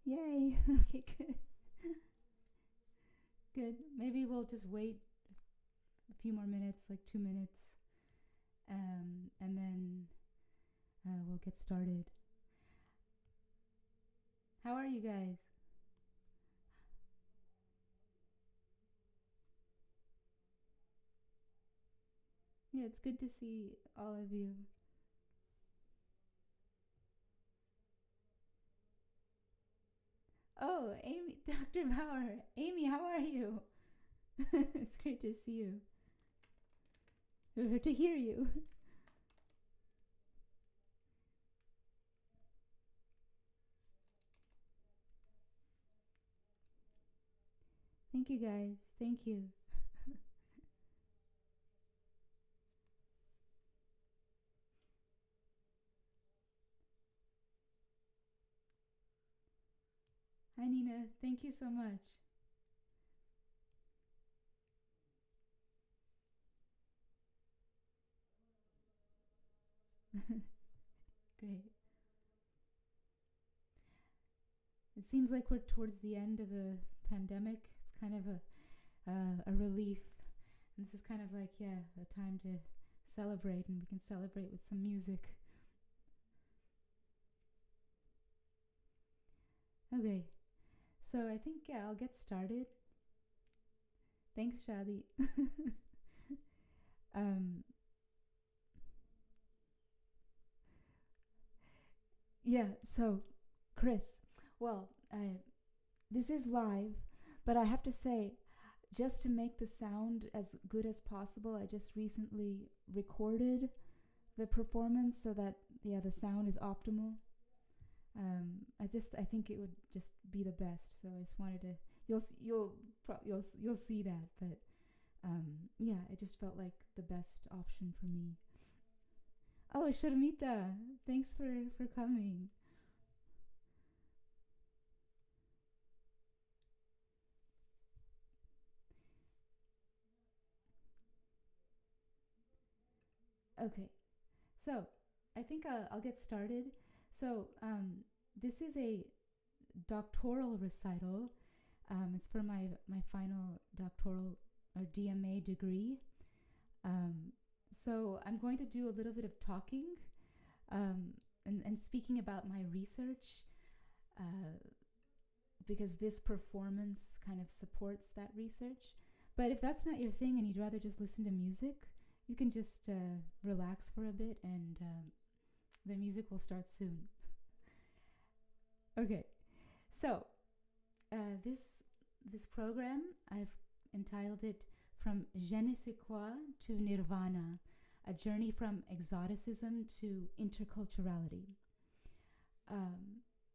Yay. Okay, good. Good. Maybe we'll just wait a few more minutes, like 2 minutes, and then we'll get started. How are you guys? Yeah, it's good to see all of you. Oh, Amy, Dr. Bauer. Amy, how are you? It's great to see you. Or to hear you. Thank you, guys. Thank you. Hi, Nina. Thank you so much. Great. It seems like we're towards the end of the pandemic. It's kind of a relief. And this is kind of like, yeah, a time to celebrate, and we can celebrate with some music. Okay, so I think, yeah, I'll get started. Thanks, Shadi. um, yeah, so, Chris, well, this is live, but I have to say, just to make the sound as good as possible, I just recently recorded the performance so that, yeah, the sound is optimal. I think it would just be the best. So I just wanted to. You'll see that, but yeah, it just felt like the best option for me. Oh, Sharmita, thanks for coming. Okay, so I think I'll get started. So this is a doctoral recital. It's for my final doctoral or DMA degree. Um, so I'm going to do a little bit of talking and speaking about my research uh, because this performance kind of supports that research. But if that's not your thing and you'd rather just listen to music, you can just relax for a bit, and the music will start soon. Okay, so this program, I've entitled it From Je ne sais quoi to Nirvana, a journey from exoticism to interculturality.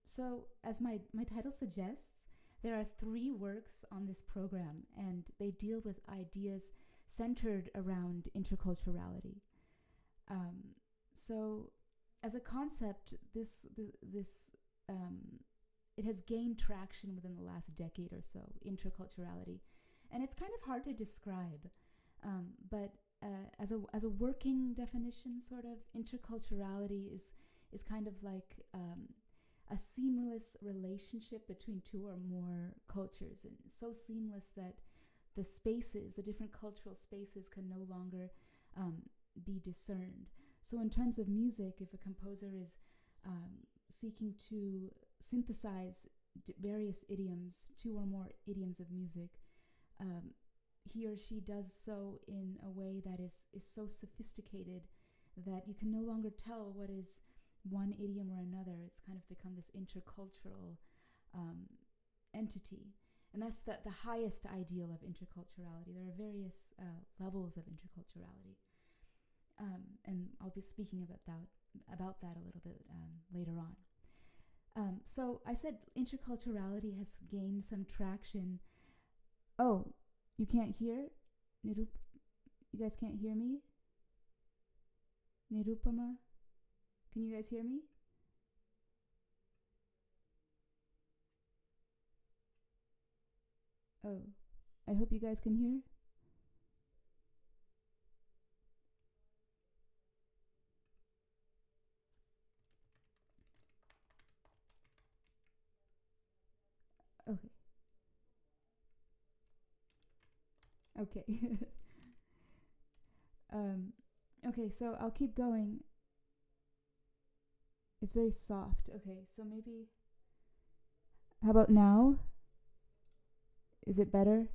So, as my title suggests, there are 3 works on this program, and they deal with ideas centered around interculturality. Um, so, as a concept, this it has gained traction within the last decade or so, interculturality, and it's kind of hard to describe. But as a working definition, sort of, interculturality is kind of like a seamless relationship between 2 or more cultures, and so seamless that the different cultural spaces, can no longer be discerned. So, in terms of music, if a composer is seeking to synthesize various idioms, 2 or more idioms of music, he or she does so in a way that is so sophisticated that you can no longer tell what is one idiom or another. It's kind of become this intercultural entity. And that's the highest ideal of interculturality. There are various levels of interculturality. And I'll be speaking about that a little bit later on. So I said interculturality has gained some traction. Oh, you can't hear? You guys can't hear me? Nirupama? Can you guys hear me? Oh, I hope you guys can hear. Okay. Okay. Okay, so I'll keep going. It's very soft. Okay, so maybe. How about now? Is it better?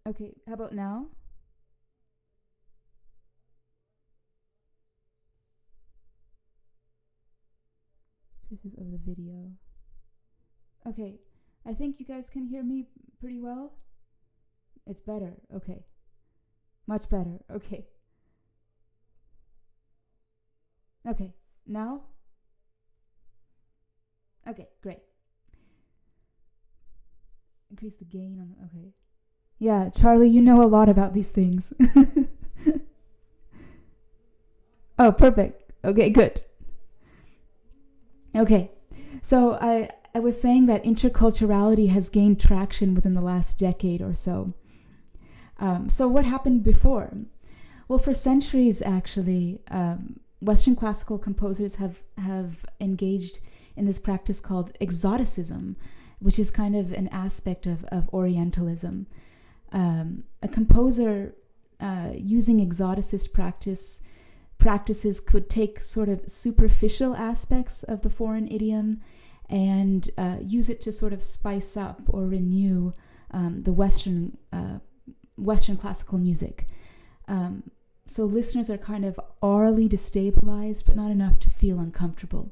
Okay, how about now? This is of the video. Okay, I think you guys can hear me pretty well. It's better. Okay. Much better. Okay. Okay. Now? Okay, great. Increase the gain on the. Okay. Yeah, Charlie, you know a lot about these things. Oh, perfect. Okay, good. Okay. So I was saying that interculturality has gained traction within the last decade or so. So what happened before? Well, for centuries, actually, Western classical composers have engaged in this practice called exoticism, which is kind of an aspect of Orientalism. A composer using exoticist practices could take sort of superficial aspects of the foreign idiom and use it to sort of spice up or renew the Western classical music. So listeners are kind of aurally destabilized, but not enough to feel uncomfortable.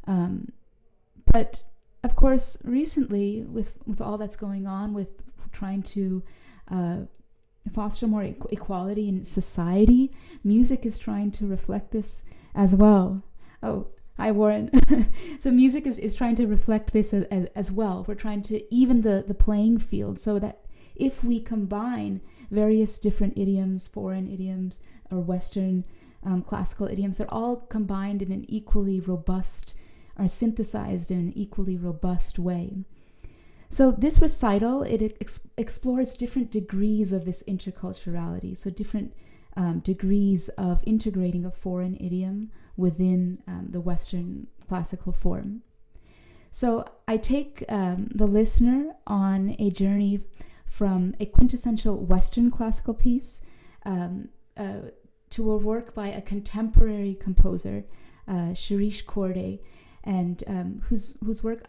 But of course, recently, with all that's going on, with trying to foster more equality in society, music is trying to reflect this as well. Oh, hi, Warren. So music is trying to reflect this as well. We're trying to even the playing field so that if we combine various different idioms, foreign idioms, or Western classical idioms, they're all combined in an equally robust, or synthesized in an equally robust way. So this recital, it explores different degrees of this interculturality, so different degrees of integrating a foreign idiom within the Western classical form. So I take the listener on a journey from a quintessential Western classical piece to a work by a contemporary composer, Shirish Korde, and whose work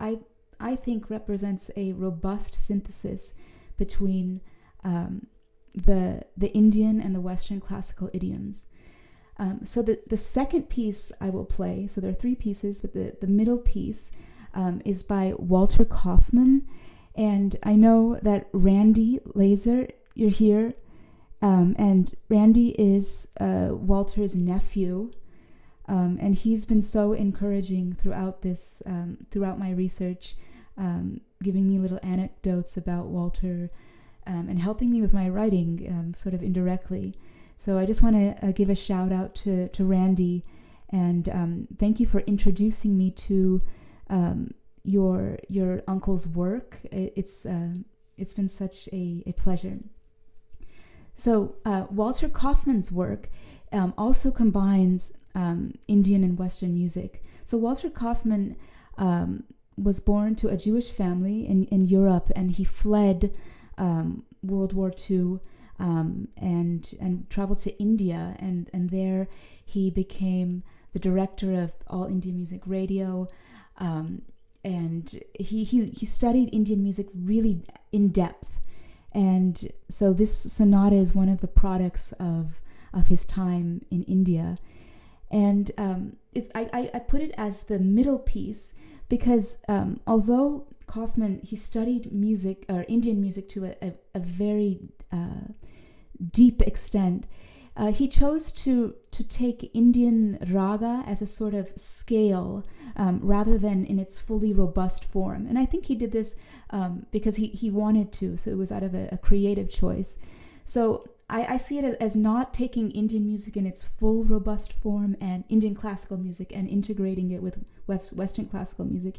I think represents a robust synthesis between the Indian and the Western classical idioms. So the second piece I will play, so there are three pieces, but the middle piece is by Walter Kaufmann. And I know that Randy Laser, you're here, and Randy is Walter's nephew, and he's been so encouraging throughout my research, giving me little anecdotes about Walter and helping me with my writing, sort of indirectly. So I just want to give a shout out to Randy, and thank you for introducing me to your uncle's work. It's been such a pleasure. So Walter Kaufmann's work also combines Indian and Western music. So Walter Kaufmann was born to a Jewish family in Europe, and he fled World War II and traveled to India, and there he became the director of All India Music Radio. And he studied Indian music really in depth, and so this sonata is one of the products of his time in India, and I put it as the middle piece because although Kaufmann he studied music or Indian music to a very deep extent, he chose to take Indian raga as a sort of scale rather than in its fully robust form. And I think he did this because he wanted to, so it was out of a creative choice. So I see it as not taking Indian music in its full robust form and Indian classical music and integrating it with Western classical music.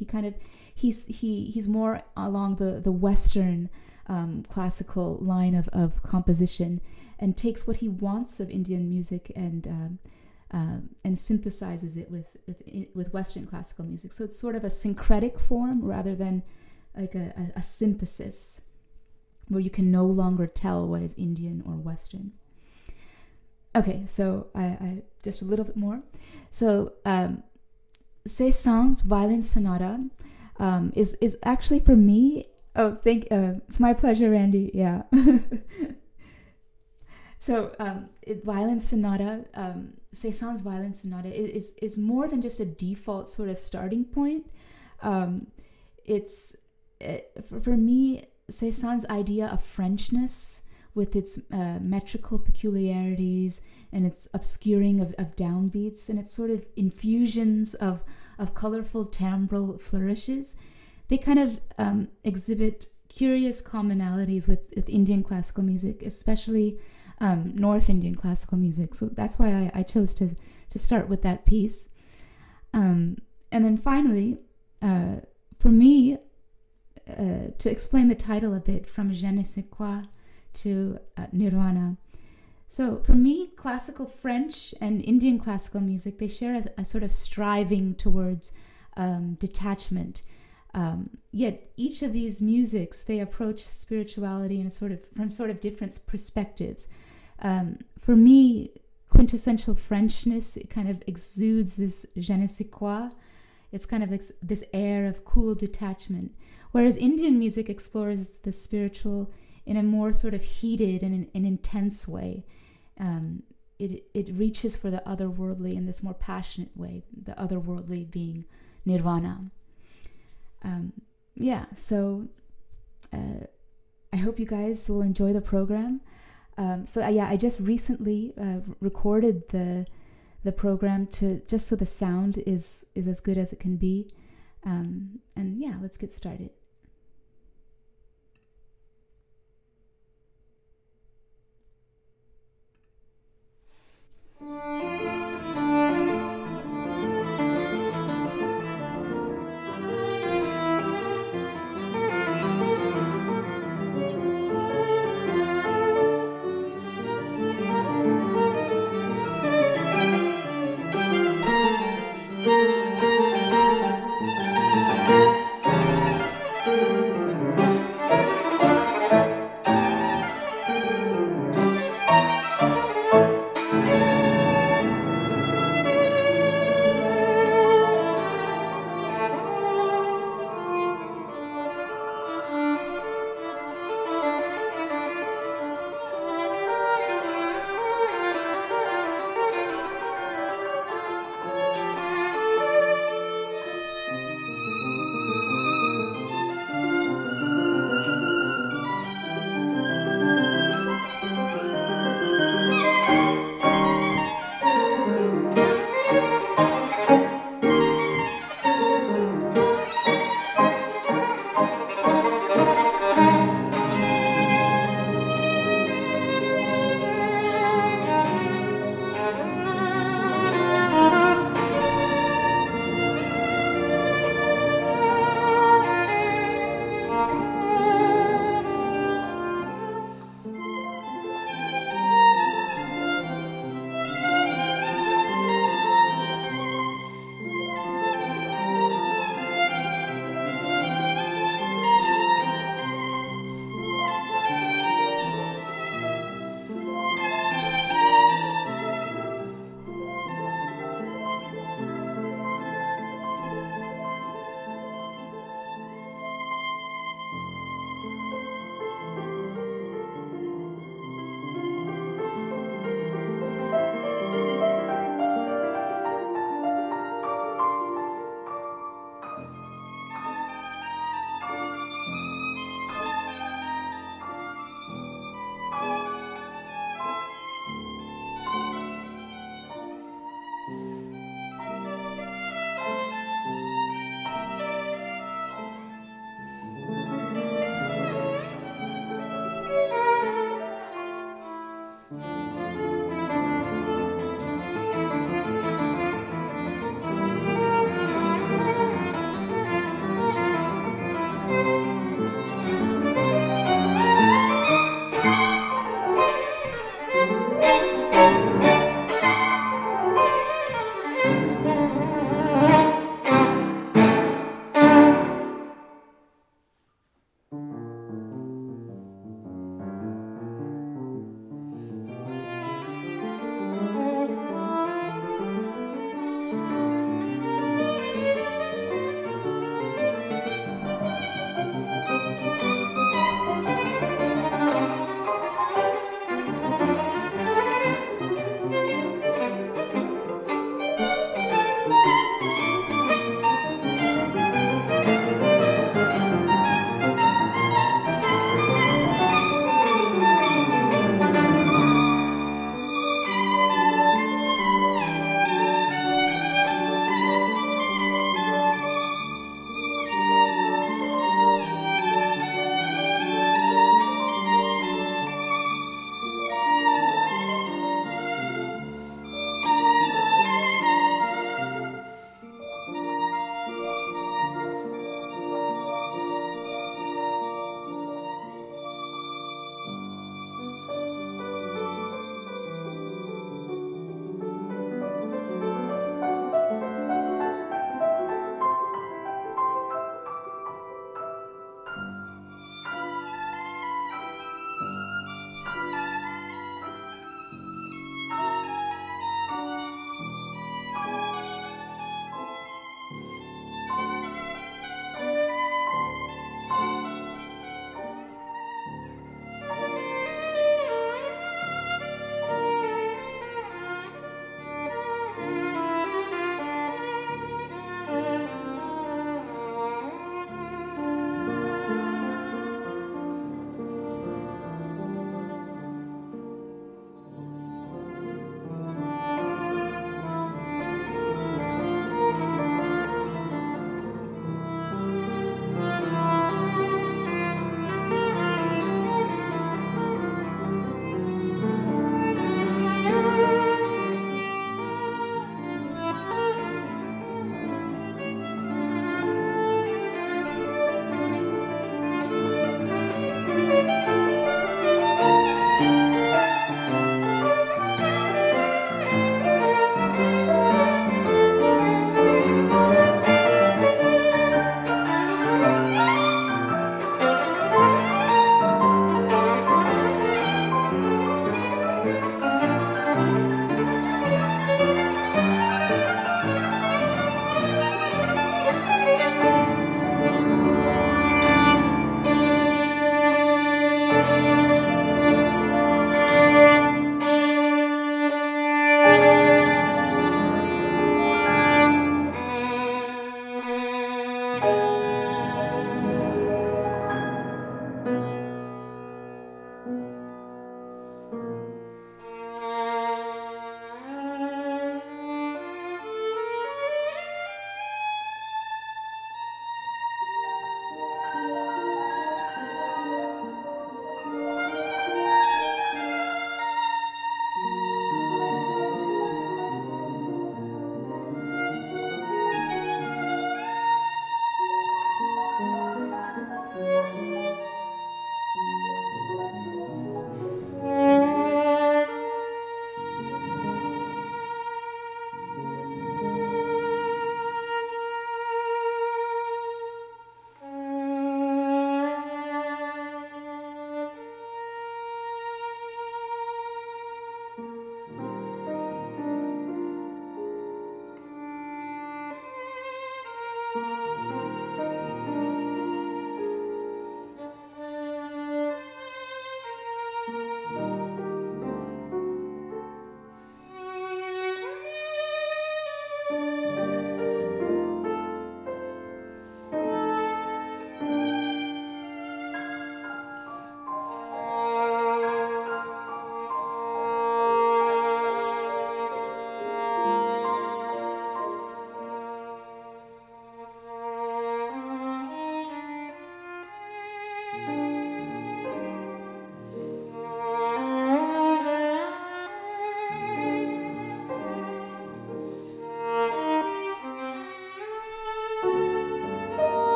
He's more along the Western classical line of composition, and takes what he wants of Indian music and and synthesizes it with Western classical music. So it's sort of a syncretic form rather than like a synthesis where you can no longer tell what is Indian or Western. Okay, so I just a little bit more. So Sais' Violin Sonata is actually for me. Oh, it's my pleasure, Randy. Yeah. So Violin Sonata, Sais' Violin Sonata is more than just a default sort of starting point. It's for me, Sais' idea of Frenchness with its metrical peculiarities and its obscuring of downbeats and its sort of infusions of colorful timbral flourishes, they kind of exhibit curious commonalities with Indian classical music, especially North Indian classical music. So that's why I chose to start with that piece. And then finally, for me, to explain the title a bit, from Je ne sais quoi to Nirvana. So for me, classical French and Indian classical music, they share a sort of striving towards detachment. Yet each of these musics, they approach spirituality in from sort of different perspectives. For me, quintessential Frenchness, it kind of exudes this je ne sais quoi. It's kind of this air of cool detachment. Whereas Indian music explores the spiritual in a more sort of heated and an intense way. It reaches for the otherworldly in this more passionate way, the otherworldly being Nirvana. So I hope you guys will enjoy the program. I just recently recorded the program just so the sound is as good as it can be. Let's get started.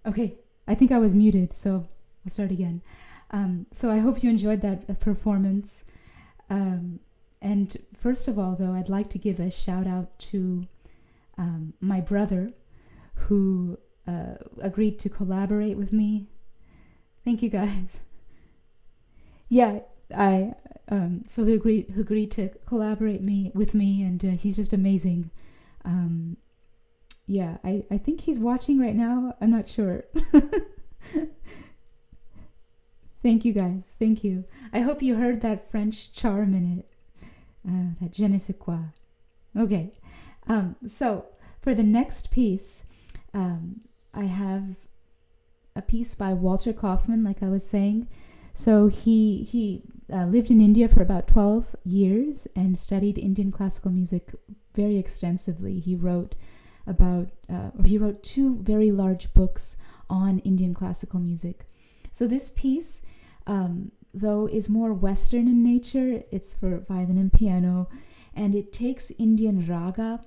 Okay, I think I was muted, so I'll start again. So I hope you enjoyed that performance. And first of all, though, I'd like to give a shout out to my brother who agreed to collaborate with me. Thank you, guys. Yeah, so he agreed to collaborate with me, and he's just amazing. Yeah, I think he's watching right now. I'm not sure. Thank you, guys. Thank you. I hope you heard that French charm in it. That je ne sais quoi. Okay. So for the next piece, I have a piece by Walter Kaufmann, like I was saying. So he lived in India for about 12 years and studied Indian classical music very extensively. He wrote two very large books on Indian classical music. So this piece, though, is more Western in nature. It's for violin and piano, and it takes Indian raga,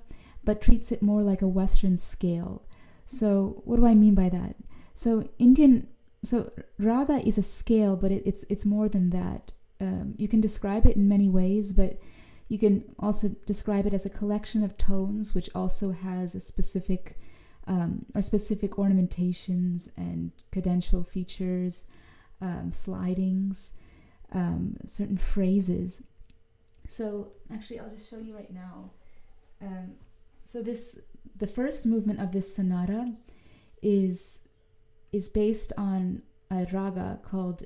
but treats it more like a Western scale. So what do I mean by that? So raga is a scale, but it's more than that. You can describe it in many ways, but you can also describe it as a collection of tones, which also has a specific ornamentations and cadential features, slidings, certain phrases. So actually, I'll just show you right now. So the first movement of this sonata is based on a raga called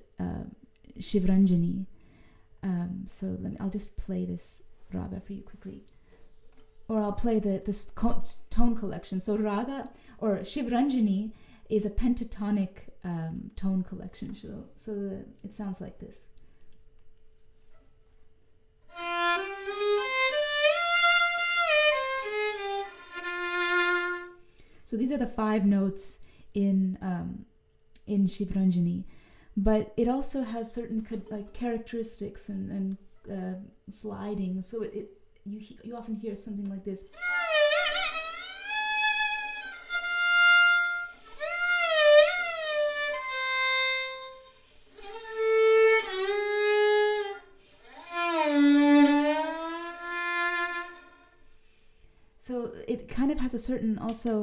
Shivranjani. So I'll just play this raga for you quickly, or I'll play this tone collection. So raga or Shivranjani is a pentatonic tone collection. So it sounds like this. So these are the 5 notes in Shivranjani, but it also has certain characteristics and sliding. So you often hear something like this. So it kind of has a certain also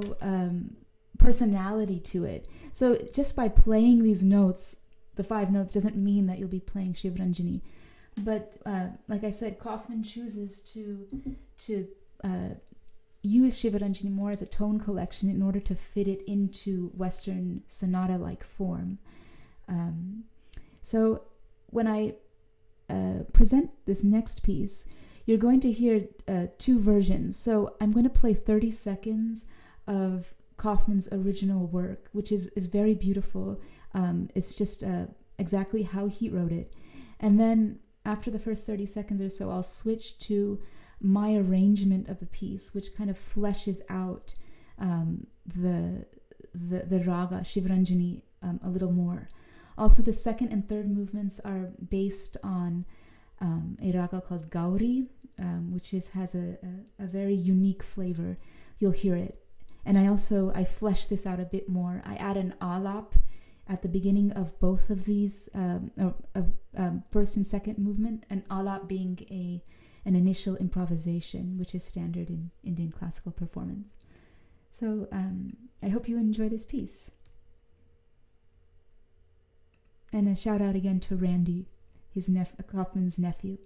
personality to it. So just by playing these notes, the 5 notes, doesn't mean that you'll be playing Shivranjani. But like I said, Kaufmann chooses to use Shivranjani more as a tone collection in order to fit it into Western sonata-like form. So when I present this next piece, you're going to hear 2 versions. So I'm going to play 30 seconds of Kaufmann's original work, which is very beautiful. It's just exactly how he wrote it. And then after the first 30 seconds or so, I'll switch to my arrangement of the piece, which kind of fleshes out the raga, Shivranjani, a little more. Also, the second and third movements are based on a raga called Gauri, which has a very unique flavor. You'll hear it. And I flesh this out a bit more. I add an alap at the beginning of both of these, first and second movement, an alap being an initial improvisation, which is standard in Indian classical performance. So I hope you enjoy this piece. And a shout out again to Randy, Kaufmann's nephew.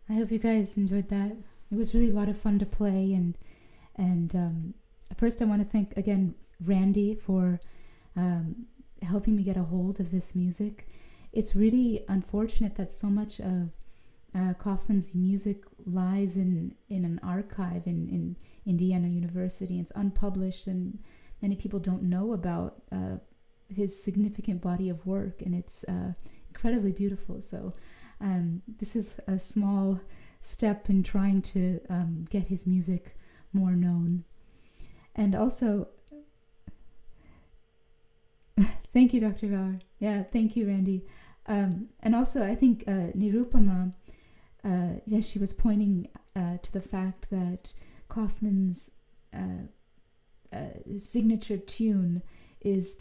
I hope you guys enjoyed that. It was really a lot of fun to play, and first I want to thank again Randy for helping me get a hold of this music. It's really unfortunate that so much of Kaufman's music lies in an archive in Indiana University. It's unpublished, and many people don't know about his significant body of work, and it's incredibly beautiful. So this is a small step in trying to get his music more known. And also, thank you, Dr. Gaur. Yeah, thank you, Randy. And also, I think Nirupama, she was pointing to the fact that Kaufman's signature tune is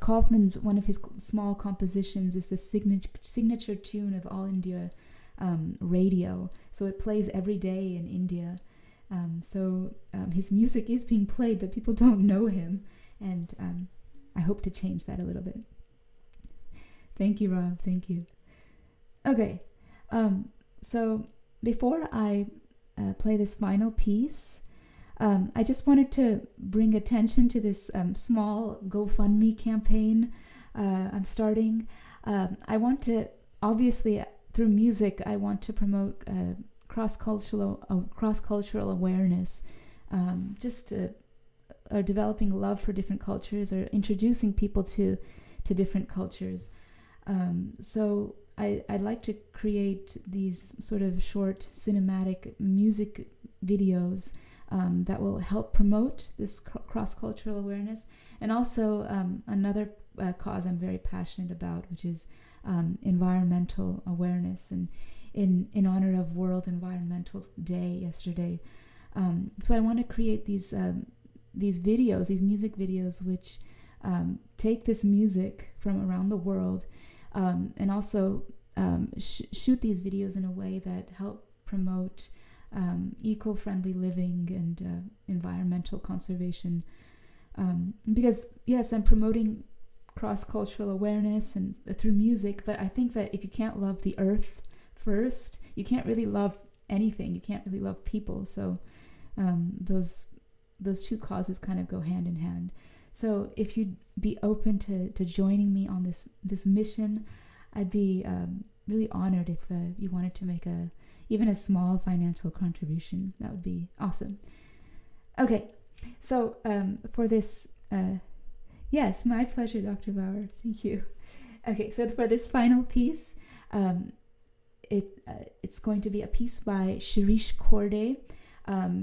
Kaufman's, one of his small compositions is the signature tune of All India radio. So it plays every day in India. So his music is being played, but people don't know him. And hope to change that a little bit. Thank you, Rob. Thank you. Okay, so before I play this final piece, I just wanted to bring attention to this small GoFundMe campaign I'm starting. I want to, obviously, through music, I want to promote cross-cultural awareness, or developing love for different cultures, or introducing people to different cultures. So I'd like to create these sort of short cinematic music videos that will help promote this cross-cultural awareness, and also another cause I'm very passionate about, which is environmental awareness, and in honor of World Environmental Day yesterday. So I want to create these videos, these music videos, which take this music from around the world, and also shoot these videos in a way that help promote eco-friendly living and environmental conservation. Because yes, I'm promoting cross-cultural awareness and through music, but I think that if you can't love the earth first, you can't really love anything. You can't really love people. So those two causes kind of go hand in hand. So if you'd be open to joining me on this mission, I'd be really honored if you wanted to make even a small financial contribution. That would be awesome. Okay, so for this, yes, my pleasure, Dr. Bauer. Thank you. Okay, so for this final piece, it's going to be a piece by Shirish Korde.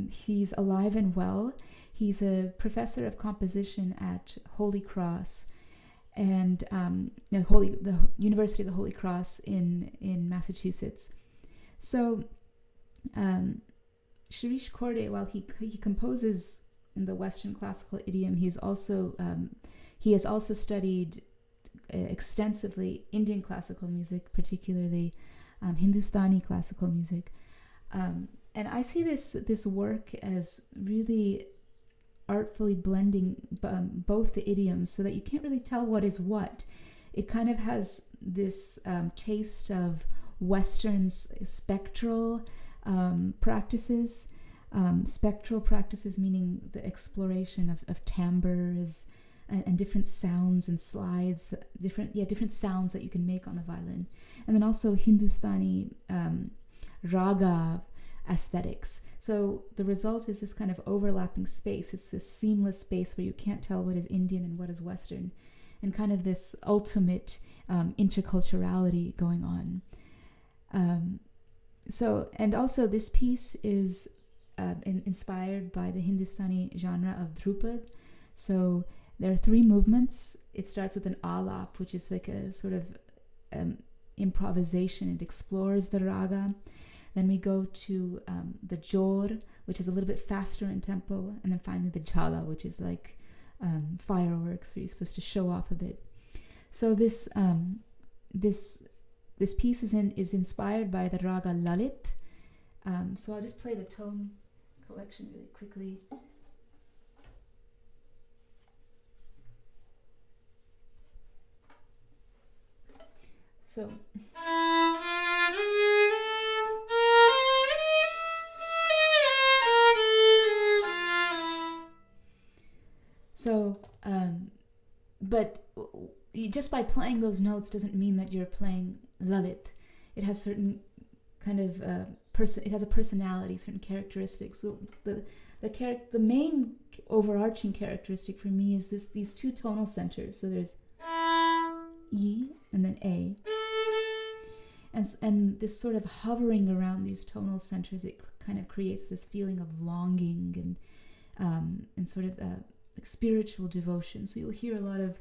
He's alive and well. He's a professor of composition at Holy Cross, and the University of the Holy Cross in Massachusetts. So Shirish Korde, while he composes in the Western classical idiom, he has also studied extensively Indian classical music, particularly Hindustani classical music. And I see this work as really artfully blending both the idioms, so that you can't really tell what is what. It kind of has this taste of Western spectral practices. Spectral practices meaning the exploration of timbres and different sounds and slides, different sounds that you can make on the violin. And then also Hindustani raga aesthetics. So the result is this kind of overlapping space. It's this seamless space where you can't tell what is Indian and what is Western, and kind of this ultimate interculturality going on. And also this piece is inspired by the Hindustani genre of Dhrupad. So there are 3 movements. It starts with an alap, which is like a sort of improvisation. It explores the raga. Then we go to the jor, which is a little bit faster in tempo, and then finally the jhala, which is like fireworks, where you're supposed to show off a bit. So this piece is inspired by the raga Lalit. So I'll just play the tone collection really quickly. So but just by playing those notes doesn't mean that you're playing Lalit. It has certain kind of it has a personality, certain characteristics. So the main overarching characteristic for me is these 2 tonal centers. So there's E and then A, and this sort of hovering around these tonal centers, it kind of creates this feeling of longing and sort of like spiritual devotion. So you'll hear a lot of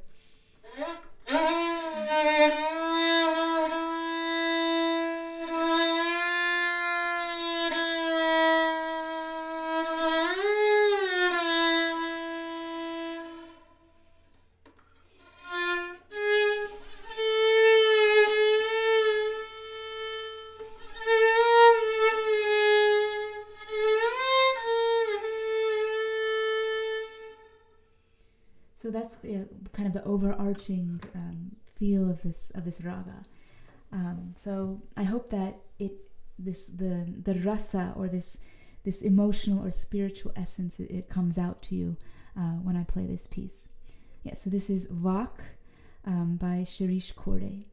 that's kind of the overarching feel of this raga. So I hope that the rasa, or this emotional or spiritual essence, it comes out to you when I play this piece. Yeah, so this is Vak by Shirish Korde.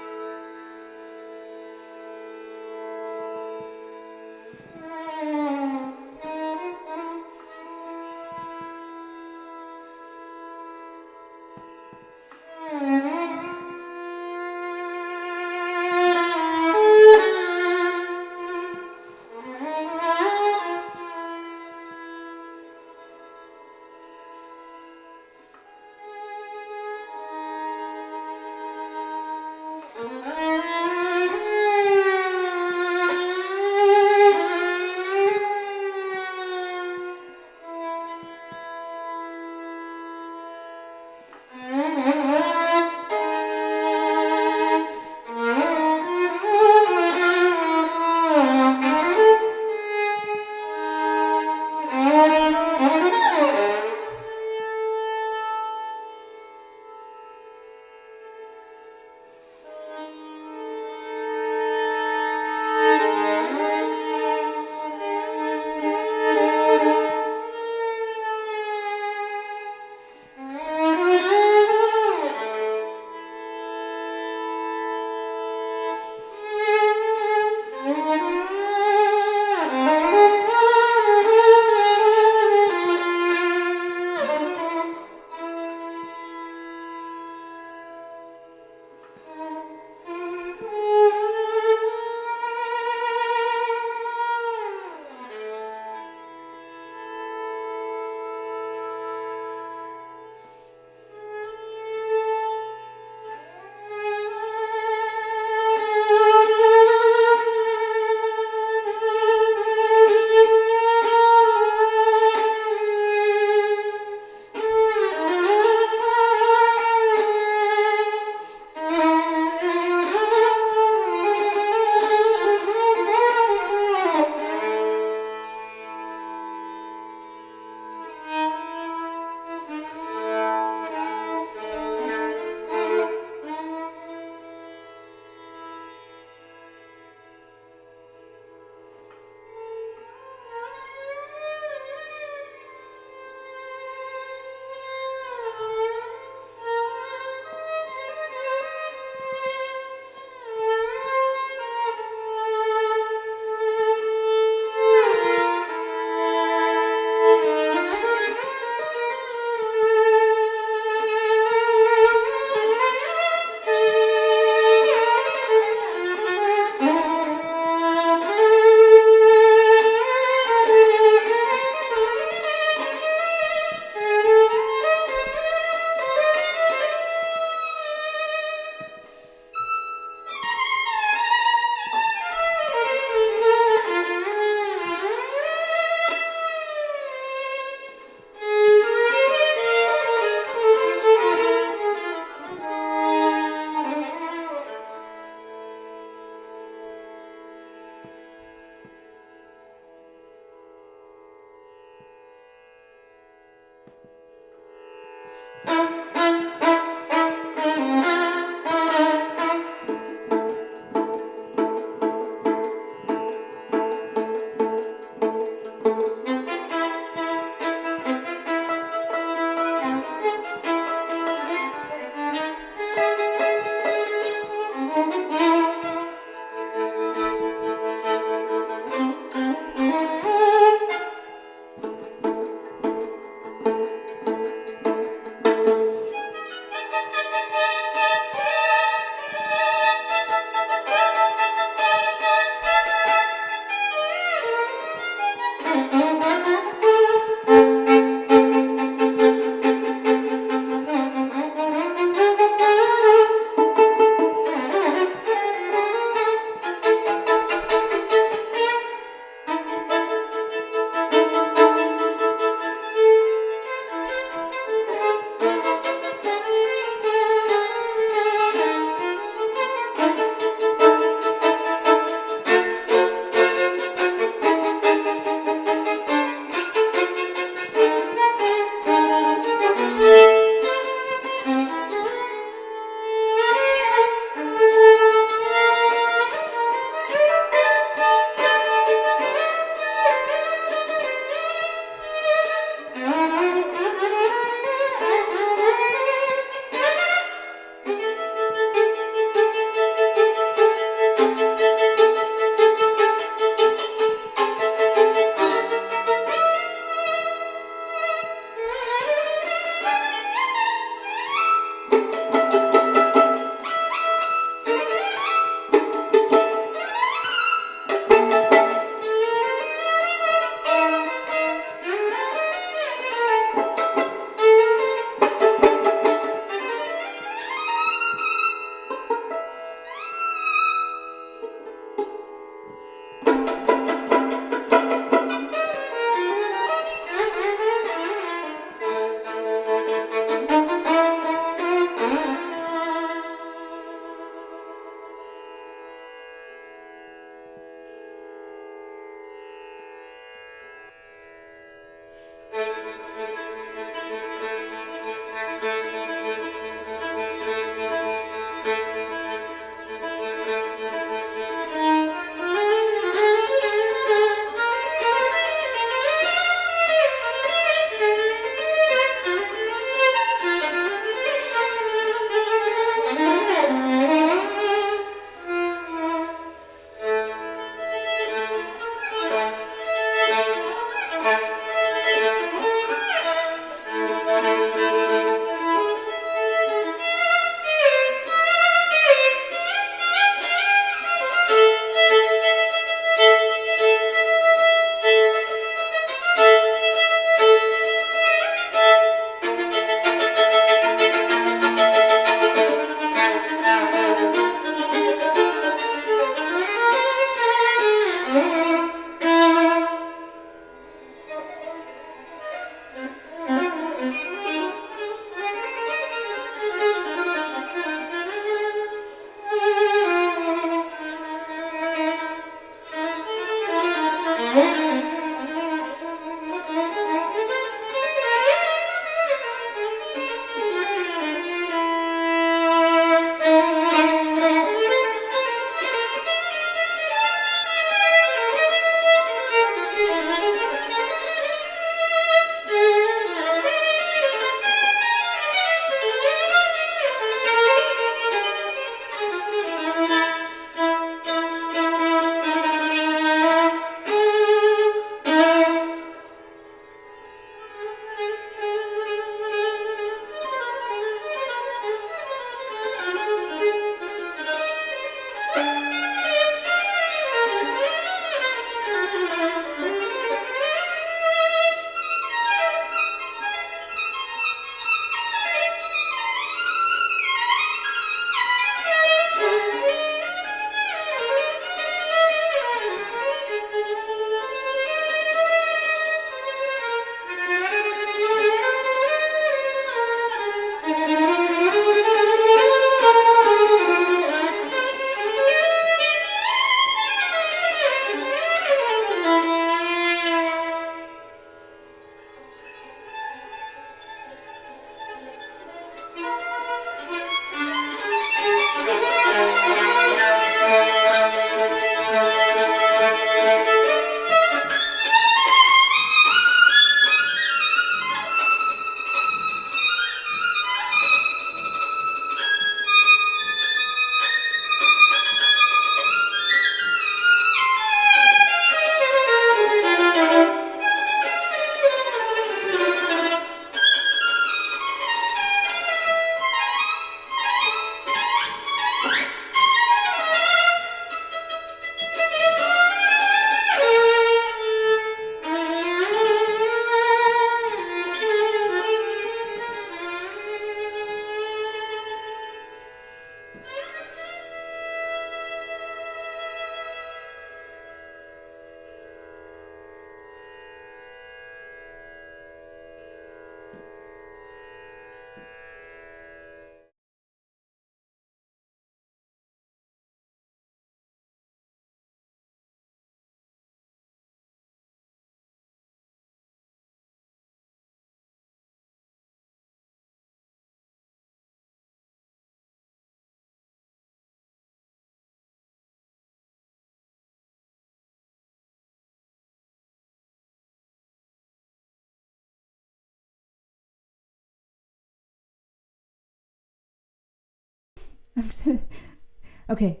Okay.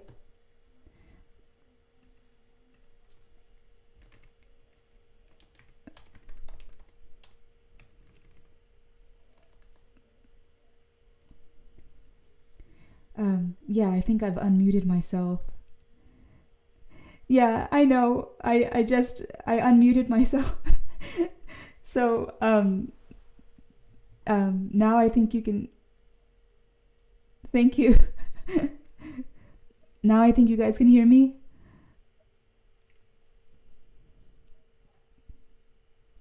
Yeah, I think I've unmuted myself. Yeah, I know. I unmuted myself. So, now I think you can. Thank you. Now I think you guys can hear me.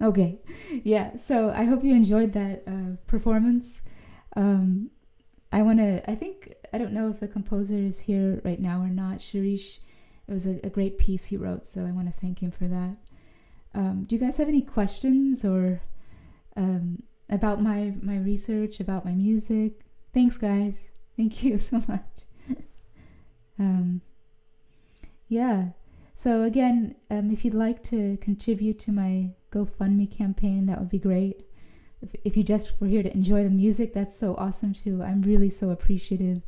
Okay. Yeah. So I hope you enjoyed that performance. Um, I don't know if the composer is here right now or not. Shirish, it was a great piece he wrote, so I want to thank him for that. Do you guys have any questions or about my research, about my music? Thanks, guys. Thank you so much. Yeah. So again, if you'd like to contribute to my GoFundMe campaign, that would be great. If you just were here to enjoy the music, that's so awesome too. I'm really so appreciative.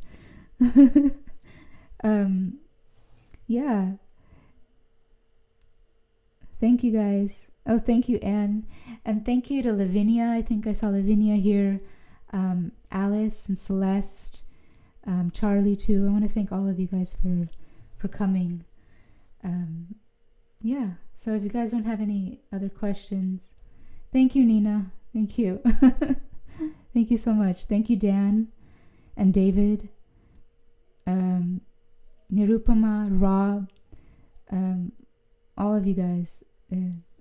Yeah. Thank you guys. Oh, thank you, Anne. And thank you to Lavinia. I think I saw Lavinia here. Alice and Celeste. Charlie too. I want to thank all of you guys for coming. Yeah. So if you guys don't have any other questions, thank you, Nina. Thank you. Thank you so much. Thank you, Dan and David, Nirupama, Rob, all of you guys.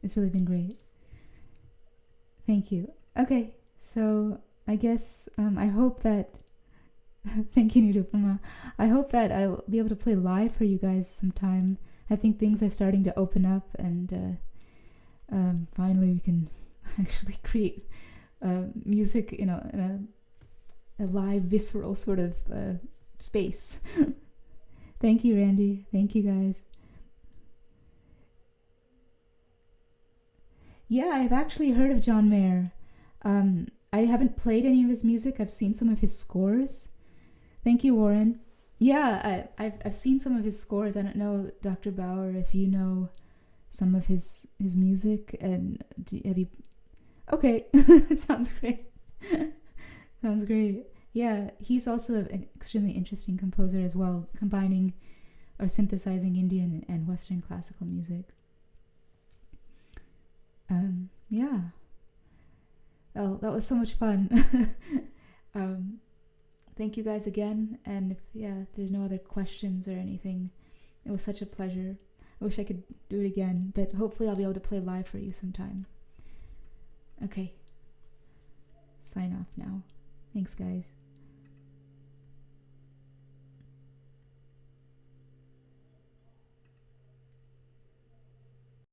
It's really been great. Thank you. Okay, so I guess I hope that. Thank you, Nirupama. I hope that I'll be able to play live for you guys sometime. I think things are starting to open up, and finally we can actually create music, in a live, visceral sort of space. Thank you, Randy. Thank you, guys. Yeah, I've actually heard of John Mayer. I haven't played any of his music. I've seen some of his scores. Thank you, Warren. Yeah, I've seen some of his scores. I don't know, Dr. Bauer, if you know some of his music, and have you? Okay, sounds great. Sounds great. Yeah, he's also an extremely interesting composer as well, combining or synthesizing Indian and Western classical music. Yeah. Oh, that was so much fun. Thank you guys again, and if there's no other questions or anything, it was such a pleasure. I wish I could do it again, but hopefully I'll be able to play live for you sometime. Okay. Sign off now. Thanks, guys.